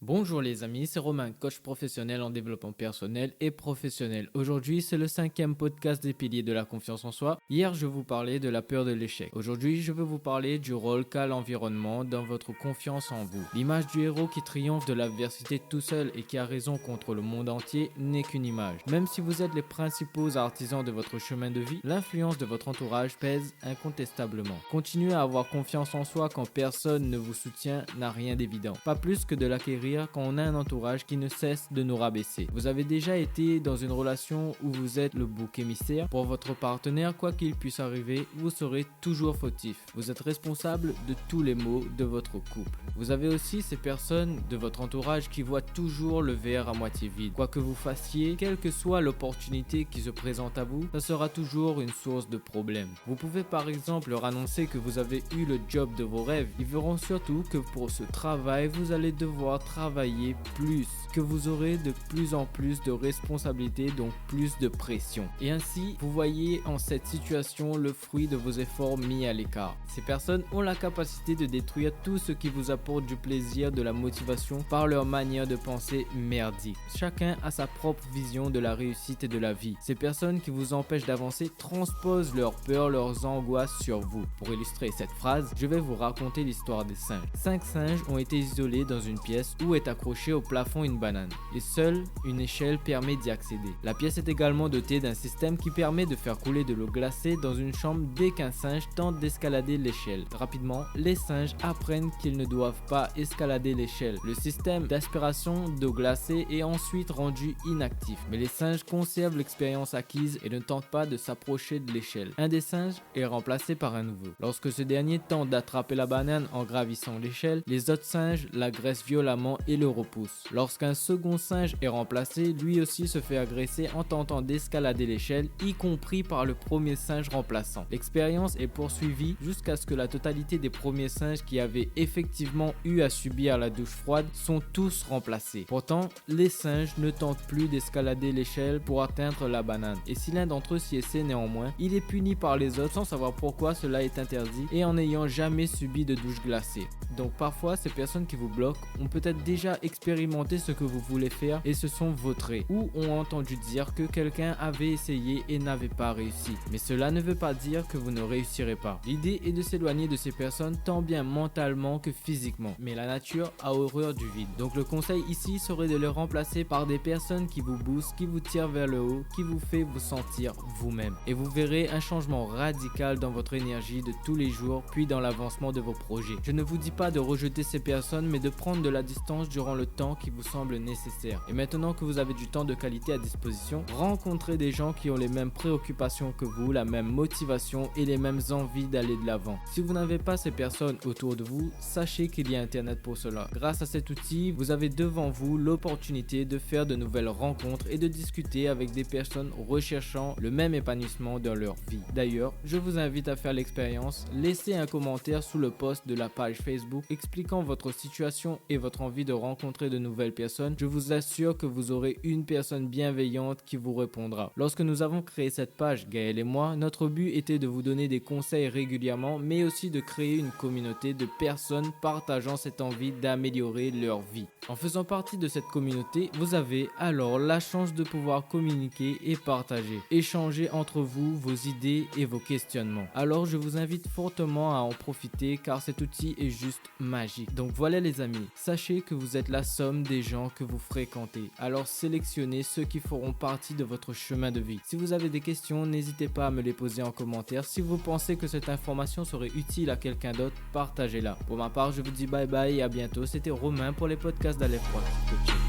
Bonjour les amis, c'est Romain, coach professionnel en développement personnel et professionnel. Aujourd'hui, c'est le 5e podcast des piliers de la confiance en soi. Hier, je vous parlais de la peur de l'échec. Aujourd'hui, je veux vous parler du rôle qu'a l'environnement dans votre confiance en vous. L'image du héros qui triomphe de l'adversité tout seul et qui a raison contre le monde entier n'est qu'une image. Même si vous êtes les principaux artisans de votre chemin de vie, l'influence de votre entourage pèse incontestablement. Continuer à avoir confiance en soi quand personne ne vous soutient n'a rien d'évident. Pas plus que de l'acquérir quand on a un entourage qui ne cesse de nous rabaisser. Vous avez déjà été dans une relation où vous êtes le bouc émissaire. Pour votre partenaire, quoi qu'il puisse arriver, vous serez toujours fautif. Vous êtes responsable de tous les maux de votre couple. Vous avez aussi ces personnes de votre entourage qui voient toujours le verre à moitié vide. Quoi que vous fassiez, quelle que soit l'opportunité qui se présente à vous, ça sera toujours une source de problème. Vous pouvez par exemple leur annoncer que vous avez eu le job de vos rêves. Ils verront surtout que pour ce travail, vous allez devoir travailler plus, que vous aurez de plus en plus de responsabilités, donc plus de pression. Et ainsi, vous voyez en cette situation le fruit de vos efforts mis à l'écart. Ces personnes ont la capacité de détruire tout ce qui vous apporte du plaisir, de la motivation par leur manière de penser merdique. Chacun a sa propre vision de la réussite et de la vie. Ces personnes qui vous empêchent d'avancer transposent leurs peurs, leurs angoisses sur vous. Pour illustrer cette phrase, je vais vous raconter l'histoire des singes. 5 singes ont été isolés dans une pièce où est accrochée au plafond une banane et seule une échelle permet d'y accéder. La pièce est également dotée d'un système qui permet de faire couler de l'eau glacée dans une chambre dès qu'un singe tente d'escalader l'échelle. Rapidement, les singes apprennent qu'ils ne doivent pas escalader l'échelle. Le système d'aspiration d'eau glacée est ensuite rendu inactif, mais les singes conservent l'expérience acquise et ne tentent pas de s'approcher de l'échelle. Un des singes est remplacé par un nouveau. Lorsque ce dernier tente d'attraper la banane en gravissant l'échelle, les autres singes l'agressent violemment et le repousse. Lorsqu'un second singe est remplacé, lui aussi se fait agresser en tentant d'escalader l'échelle, y compris par le premier singe remplaçant. L'expérience est poursuivie jusqu'à ce que la totalité des premiers singes qui avaient effectivement eu à subir la douche froide sont tous remplacés. Pourtant, les singes ne tentent plus d'escalader l'échelle pour atteindre la banane. Et si l'un d'entre eux s'y essaie néanmoins, il est puni par les autres sans savoir pourquoi cela est interdit et en n'ayant jamais subi de douche glacée. Donc parfois, ces personnes qui vous bloquent ont peut-être déjà expérimenté ce que vous voulez faire et se sont vautrés ou ont entendu dire que quelqu'un avait essayé et n'avait pas réussi. Mais cela ne veut pas dire que vous ne réussirez pas. L'idée est de s'éloigner de ces personnes tant bien mentalement que physiquement. Mais la nature a horreur du vide. Donc le conseil ici serait de les remplacer par des personnes qui vous boostent, qui vous tirent vers le haut, qui vous fait vous sentir vous-même. Et vous verrez un changement radical dans votre énergie de tous les jours puis dans l'avancement de vos projets. Je ne vous dis pas de rejeter ces personnes mais de prendre de la distance durant le temps qui vous semble nécessaire. Et maintenant que vous avez du temps de qualité à disposition, rencontrez des gens qui ont les mêmes préoccupations que vous, la même motivation et les mêmes envies d'aller de l'avant. Si vous n'avez pas ces personnes autour de vous, sachez qu'il y a Internet pour cela. Grâce à cet outil, vous avez devant vous l'opportunité de faire de nouvelles rencontres et de discuter avec des personnes recherchant le même épanouissement dans leur vie. D'ailleurs, je vous invite à faire l'expérience. Laissez un commentaire sous le post de la page Facebook expliquant votre situation et votre envie de rencontrer de nouvelles personnes. Je vous assure que vous aurez une personne bienveillante qui vous répondra. Lorsque nous avons créé cette page, Gaël et moi, notre but était de vous donner des conseils régulièrement, mais aussi de créer une communauté de personnes partageant cette envie d'améliorer leur vie. En faisant partie de cette communauté, vous avez alors la chance de pouvoir communiquer et partager, échanger entre vous vos idées et vos questionnements. Alors je vous invite fortement à en profiter car cet outil est juste magique. Donc voilà les amis, sachez que vous êtes la somme des gens que vous fréquentez. Alors sélectionnez ceux qui feront partie de votre chemin de vie. Si vous avez des questions, n'hésitez pas à me les poser en commentaire. Si vous pensez que cette information serait utile à quelqu'un d'autre, partagez-la. Pour ma part, je vous dis bye bye et à bientôt. C'était Romain pour les podcasts d'Aleph Coaching.